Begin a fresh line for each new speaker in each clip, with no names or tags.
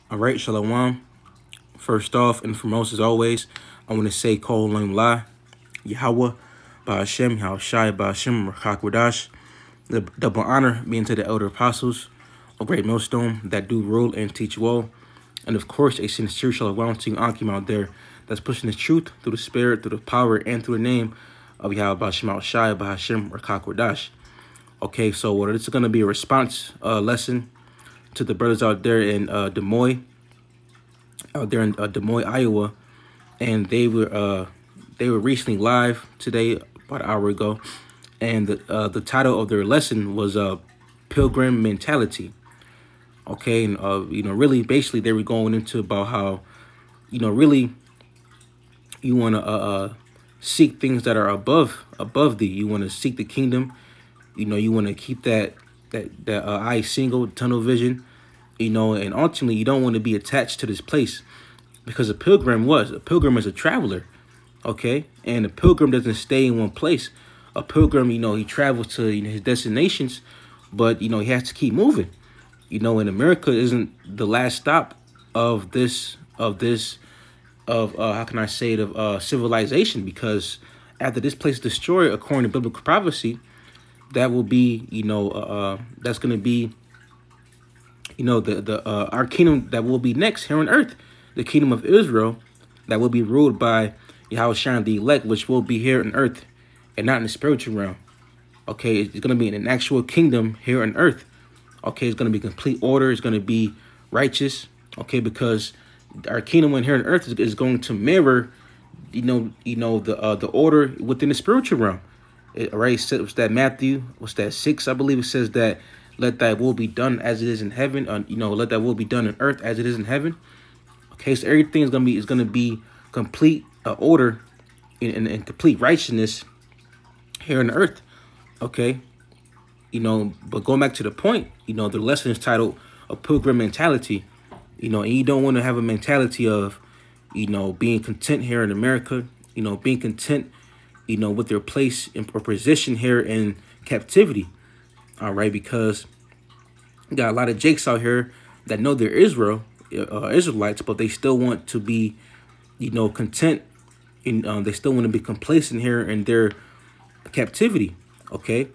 All right, Shalom. First off and foremost, as always, I want to say Kol Olam La, Yahweh, Ba'ashem, Yahushai, Ba'ashem, Rakak Wadash. The double honor being to the elder apostles, a great millstone that do rule and teach well. And of course, a sincere Shalom to Ankim out there that's pushing the truth through the spirit, through the power, and through the name of Yahweh, Ba'ashem, Yahushai, Ba'ashem, Rakak Wadash. Okay, so this is going to be a response lesson to the brothers out there in Des Moines, Iowa, and they were recently live today, about an hour ago, and the title of their lesson was Pilgrim Mentality. Okay, and really, basically, they were going into about how, really, you want to seek things that are above thee. You want to seek the kingdom. You want to keep that eye single, tunnel vision, and ultimately you don't want to be attached to this place, because a pilgrim is a traveler, okay? And a pilgrim doesn't stay in one place. A pilgrim, he travels to his destinations, but he has to keep moving. And America isn't the last stop of how can I say it, of civilization, because after this place is destroyed, according to biblical prophecy, that will be, that's going to be, our kingdom that will be next here on earth, the kingdom of Israel, that will be ruled by Yahushua the elect, which will be here on earth and not in the spiritual realm. Okay, it's going to be an actual kingdom here on earth. Okay, it's going to be complete order. It's going to be righteous. Okay, because our kingdom when here on earth is going to mirror, the order within the spiritual realm. Right, what's that, Matthew? What's that, 6? I believe it says that let thy will be done as it is in heaven. Let thy will be done on earth as it is in heaven. Okay, so everything is gonna be complete order and complete righteousness here on earth. Okay, but going back to the point, the lesson is titled "A Pilgrim Mentality." And you don't want to have a mentality of, being content here in America. Being content, with their place or position here in captivity. All right, because you got a lot of jakes out here that know they're Israelites, but they still want to be, content. They still want to be complacent here in their captivity. Okay,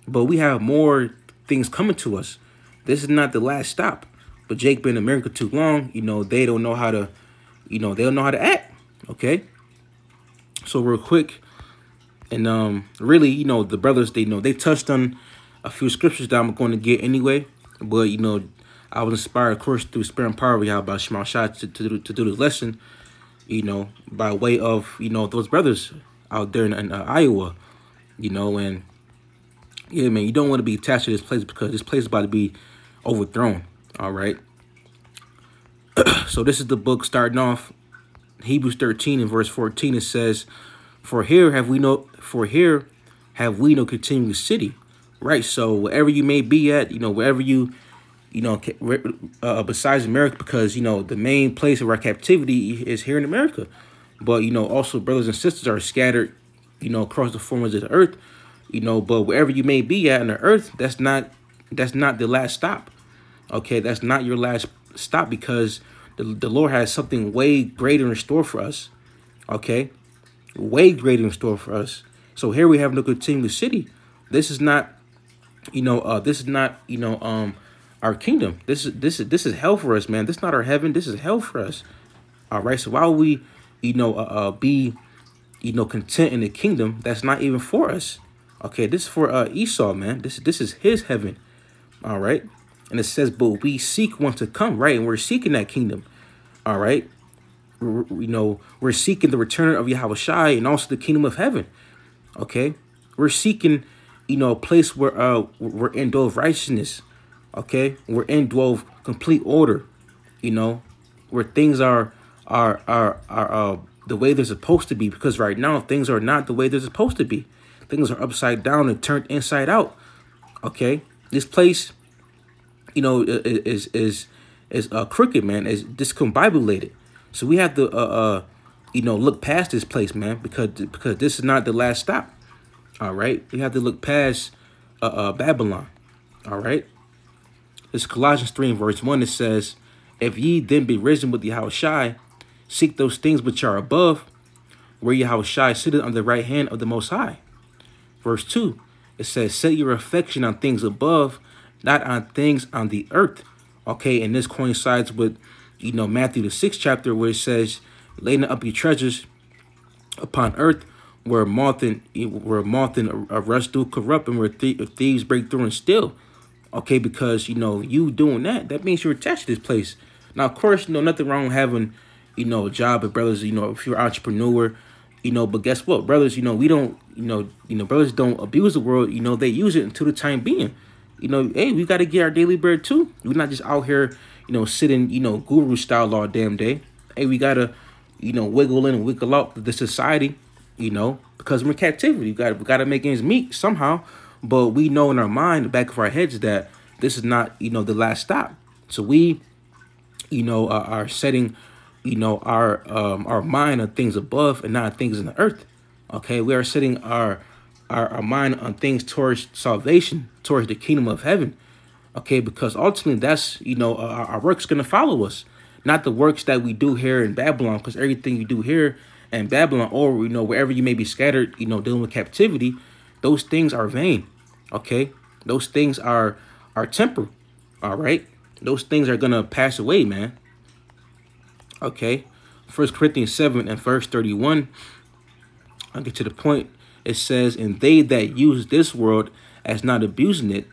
but we have more things coming to us. This is not the last stop. But Jake been in America too long. They don't know how to, they don't know how to act. Okay, so real quick. And really, the brothers, they touched on a few scriptures that I'm going to get anyway. But, I was inspired, of course, through spirit and power of Yahweh Shema Shah to do this lesson, by way of, those brothers out there in Iowa, and yeah, man, you don't want to be attached to this place, because this place is about to be overthrown. All right. So this is the book starting off, Hebrews 13 and verse 14. It says, For here have we no continuing city, right? So wherever you may be at, wherever you, besides America, because, the main place of our captivity is here in America. But, also brothers and sisters are scattered, across the formers of the earth, but wherever you may be at on the earth, that's not the last stop. Okay, that's not your last stop, because the Lord has something way greater in store for us. Okay. Way greater in store for us. So here we have no continuing city. This is not, our kingdom. This is hell for us, man. This is not our heaven. This is hell for us. All right. So why would we, be, content in the kingdom that's not even for us? Okay. This is for Esau, man. This is his heaven. All right. And it says, but we seek one to come, right? And we're seeking that kingdom. All right. We're seeking the return of Yahushua and also the kingdom of heaven. Okay, we're seeking, a place where we're indwell righteousness. Okay, we're indwell complete order. Where things are the way they're supposed to be. Because right now things are not the way they're supposed to be. Things are upside down and turned inside out. Okay, this place, is crooked, man. Is discombobulated. So we have to, look past this place, man, because this is not the last stop. All right. We have to look past Babylon. All right. It's Colossians 3 and verse 1. It says, If ye then be risen with Yahushai, seek those things which are above, where Yahushai sitteth on the right hand of the Most High. Verse 2, it says, set your affection on things above, not on things on the earth. Okay, and this coincides with, Matthew the 6th chapter, where it says, laying up your treasures upon earth, where moth and rust do corrupt, and where thieves break through and steal. Okay, because you doing that means you're attached to this place. Now, of course, nothing wrong with having a job, but brothers, if you're an entrepreneur, but guess what, brothers, we don't, brothers don't abuse the world. They use it until the time being. Hey, we got to get our daily bread too. We're not just out here, sitting, guru style all damn day. Hey, we got to, wiggle in and wiggle out the society, because we're in captivity. We got to make ends meet somehow. But we know in our mind, the back of our heads, that this is not, the last stop. So we, are setting, our mind on things above and not on things in the earth. Okay, we are setting our mind on things towards salvation, towards the kingdom of heaven. Okay, because ultimately that's, our work's going to follow us, not the works that we do here in Babylon, because everything you do here in Babylon, or, wherever you may be scattered, dealing with captivity, those things are vain. Okay, those things are temporal. All right, those things are going to pass away, man. Okay, 1 Corinthians 7 and verse 31, I'll get to the point. It says, and they that use this world as not abusing it.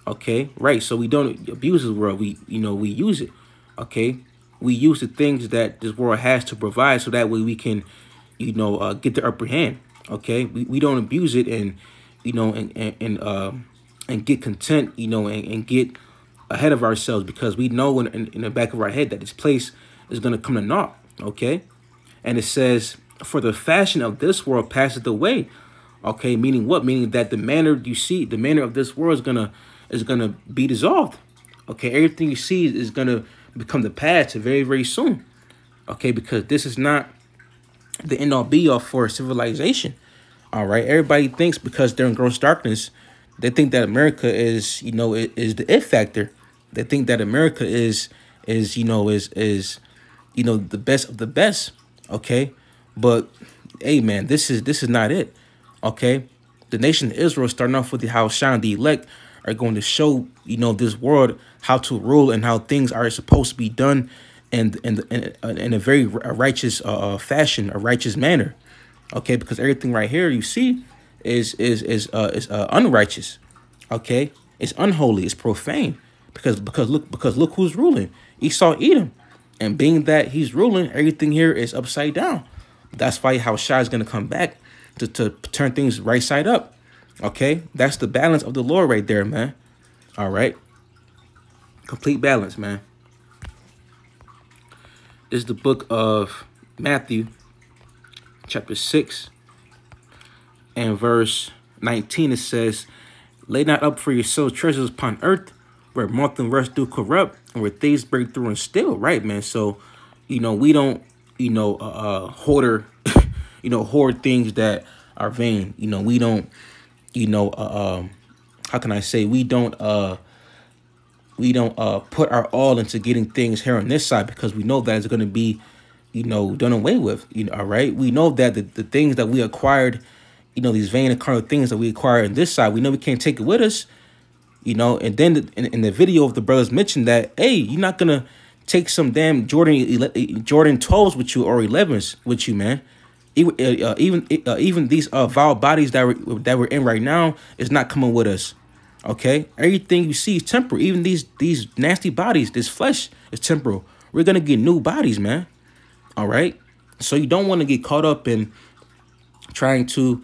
Okay, right. So we don't abuse the world. We use it. Okay, we use the things that this world has to provide, so that way we can, get the upper hand. Okay, we don't abuse it and, and get content, and get ahead of ourselves, because we know in the back of our head that this place is going to come to naught. Okay, and it says, for the fashion of this world passeth away. Okay, meaning what? Meaning that the manner of this world is gonna be dissolved. Okay, everything you see is gonna become the past very, very soon. Okay, because this is not the end all be all for civilization. All right, everybody thinks because they're in gross darkness, they think that America is is the it factor. They think that America is the best of the best. Okay, but hey, man, this is not it. Okay, the nation of Israel, starting off with the Yahushua, the elect, are going to show this world how to rule and how things are supposed to be done, and in a very righteous fashion, a righteous manner. Okay, because everything right here you see is unrighteous. Okay, it's unholy, it's profane, because look who's ruling. Esau, Edom, and being that he's ruling, everything here is upside down. That's why Yahushua is going to come back to turn things right side up. Okay, that's the balance of the Lord right there, man. All right, complete balance, man. This is the book of Matthew, chapter 6 and verse 19. It says, lay not up for yourselves treasures upon earth, where moth and rust do corrupt, and where thieves break through and steal. Right, man. So we don't hoard hoard things that are vain. We don't how can I say, we don't put our all into getting things here on this side, because we know that it's going to be done away with. All right, we know that the things that we acquired, these vain and carnal things that we acquire on this side, we know we can't take it with us. And then in the video of the brothers mentioned that, hey, you're not gonna take some damn Jordan 12s with you, or 11s with you, man. Even these vile bodies that we're in right now is not coming with us. Okay, everything you see is temporal. Even these nasty bodies, this flesh is temporal. We're gonna get new bodies, man. All right, so you don't want to get caught up in trying to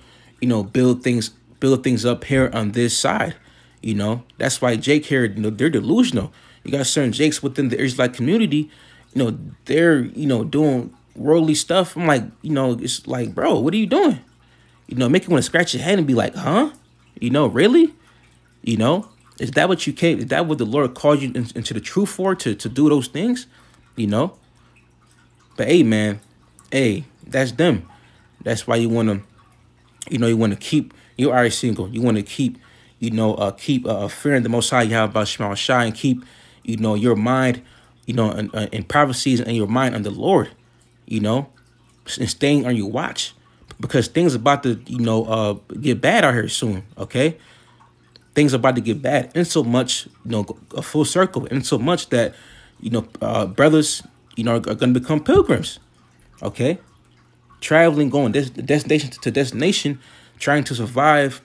build things up here on this side. That's why Jake here, they're delusional. You got certain Jakes within the Israelite community, they're doing worldly stuff. I'm like, it's like, bro, what are you doing? Make you want to scratch your head and be like, huh? Really? Is that what you came? Is that what the Lord called you into the truth for? To do those things? But hey, man, hey, that's them. That's why you want to, you want to keep. You're already single. You want to keep, keep fearing the Most High Yahweh Shema Shai, and keep, your mind in prophecies in your mind on the Lord, and staying on your watch, because things about to, get bad out here soon. Okay, things are about to get bad, and so much, a full circle, and so much that, brothers, are going to become pilgrims. Okay, traveling, going destination to destination, trying to survive,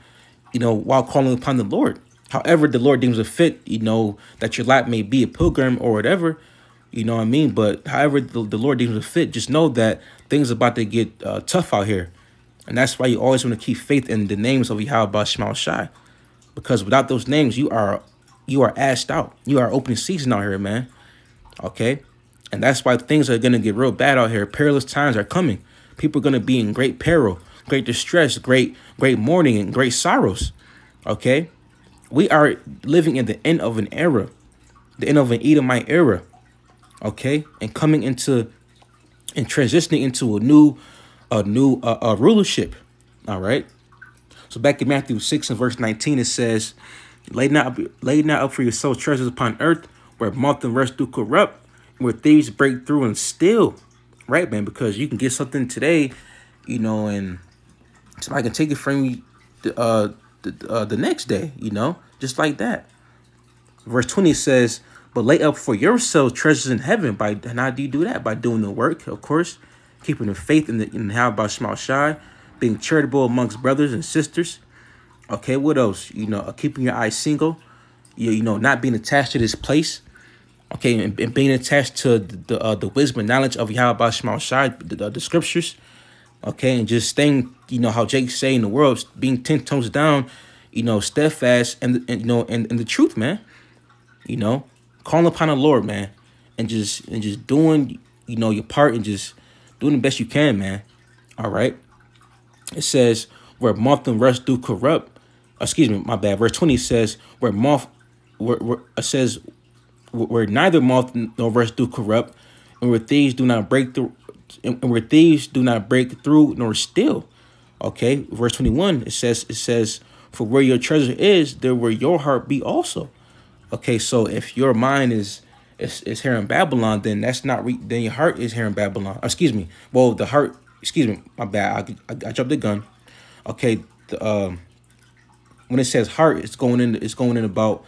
while calling upon the Lord. However the Lord deems a fit, that your lot may be a pilgrim or whatever, you know what I mean? But however the Lord deems a fit, just know that things are about to get tough out here. And that's why you always want to keep faith in the names of Yahweh Shema Shai. Because without those names, you are asked out. You are opening season out here, man. Okay? And that's why things are going to get real bad out here. Perilous times are coming. People are going to be in great peril, great distress, great mourning, and great sorrows. Okay? We are living in the end of an era, the end of an Edomite era. Okay? And coming into and transitioning into a new rulership. All right? So back in Matthew 6 and verse 19, it says, lay not up for yourselves treasures upon earth, where moth and rust do corrupt, where thieves break through and steal. Right, man? Because you can get something today, and somebody can take it from you the next day, just like that. Verse 20 says, but lay up for yourselves treasures in heaven. And how do you do that? By doing the work, of course, keeping the faith in how about Shema Shai, being charitable amongst brothers and sisters. Okay, what else? Keeping your eyes single, not being attached to this place. Okay, and being attached to the wisdom and knowledge of Yahweh Shema Shai, the scriptures. Okay, and just staying, how Jake's saying in the world, being 10 toes down, steadfast and the truth, man. Calling upon the Lord, man, and just doing, your part, and just doing the best you can, man. All right. It says, where moth and rust do corrupt. Excuse me, my bad. Verse 20 says, where neither moth nor rust do corrupt, and where thieves do not break through, nor steal. Okay, verse 21, it says, for where your treasure is, there will your heart be also. Okay, so if your mind is here in Babylon, then then your heart is here in Babylon. Excuse me. Well, the heart. Excuse me, my bad. I jumped the gun. Okay, when it says heart, it's going in about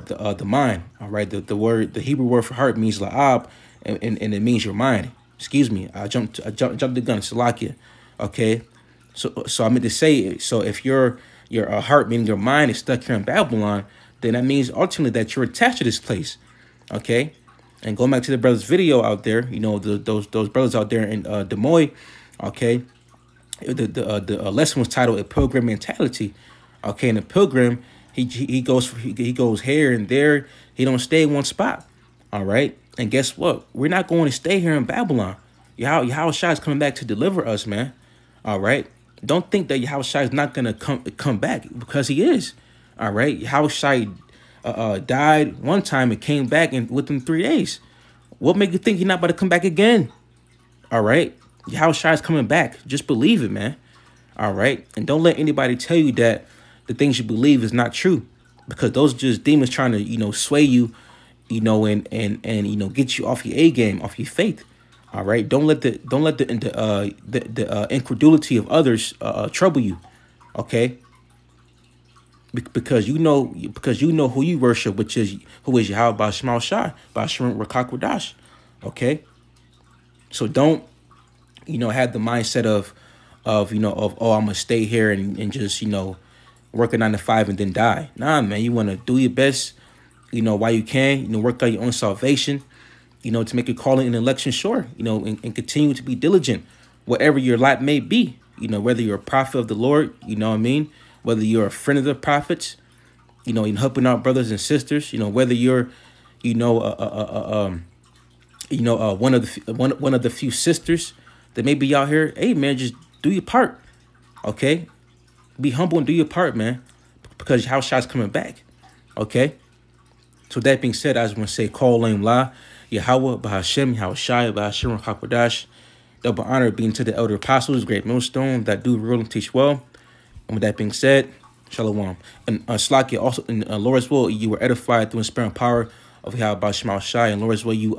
the mind. All right, the Hebrew word for heart means la'ab, and it means your mind. Excuse me, I jumped the gun. Salakia. Okay, so I meant to say, so if your heart, meaning your mind, is stuck here in Babylon, then that means ultimately that you're attached to this place. Okay. And going back to the brothers' video out there, those brothers out there in Des Moines, okay, the lesson was titled "A Pilgrim Mentality." Okay, and the pilgrim, he goes here and there. He don't stay in one spot. All right, and guess what? We're not going to stay here in Babylon. Yahweh Shai is coming back to deliver us, man. All right, don't think that Yahweh Shai is not gonna come back, because he is. All right, Yahweh Shai died one time and came back within 3 days. What make you think he's not about to come back again? All right, Yahweh Shai is coming back. Just believe it, man. All right, and don't let anybody tell you that the things you believe is not true, because those are just demons trying to sway you, and get you off your A game, off your faith. All right, don't let the incredulity of others trouble you. Okay. Because you know who you worship, who is Yahweh Shema Shai, Bashrim Rakakwadash. Okay, so don't have the mindset of oh, I'm gonna stay here and just work a 9 to 5 and then die. Nah, man, you want to do your best, while you can, work out your own salvation, to make your calling and election sure, and continue to be diligent, whatever your lot may be, whether you're a prophet of the Lord, what I mean. Whether you're a friend of the prophets, in helping out brothers and sisters, whether you're, one of the few sisters that may be out here, hey man, just do your part, okay? Be humble and do your part, man, because Yahweh Shai is coming back, okay? So that being said, I just want to say, call Lame La, Yahweh, Bahashem, Yahweh Shai, Bahashem, Hakwadash. Double honor being to the elder apostles, great millstone that do rule and teach well. And with that being said, Shalom. And Slakia, also in Lord's will, you were edified through inspiring power of Yahweh Shema Shai. And Lord, as well, you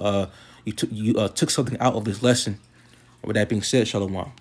took something out of this lesson. With that being said, Shalom.